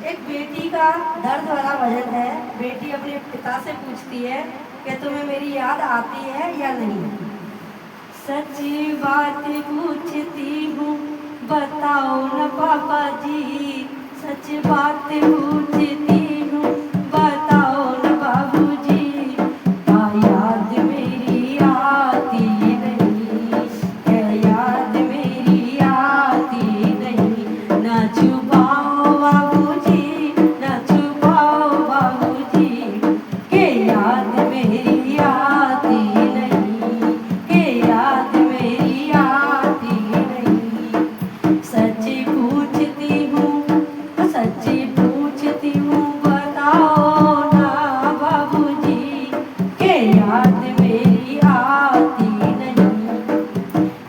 एक बेटी का दर्द भरा भजन है। बेटी अपने पिता से पूछती है कि तुम्हें मेरी याद आती है या नहीं। सच्ची बात पूछती हूँ, बताओ न पापा जी। सच बात पूछती हूँ, बताओ न बाबूजी। क्या याद मेरी आती नहीं, क्या याद मेरी आती नहीं। न छुपाओ बाबूजी, न छुपाओ बाबूजी, के याद मेरी आती नहीं, के याद मेरी आती नहीं। सच्ची पूछती हूँ, सच्ची पूछती हूँ, बताओ ना बाबूजी, के याद मेरी आती नहीं,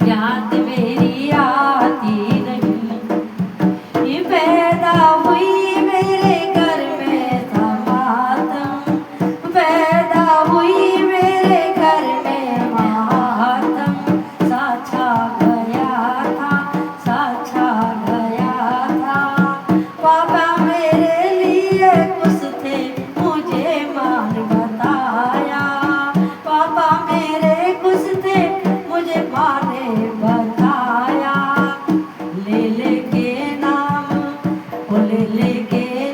याद मेरी आती नहीं। ये पैदा हुई मेरे घर में था मातम, पैदा हुई मेरे घर में मातम। सा छा गया था, सा छा गया था। पापा मेरे लिए कुछ थे, मुझे मान बताया। पापा मेरे कुछ थे, मुझे माँ ने बताया। ले ले के नाम, ओ ले ले के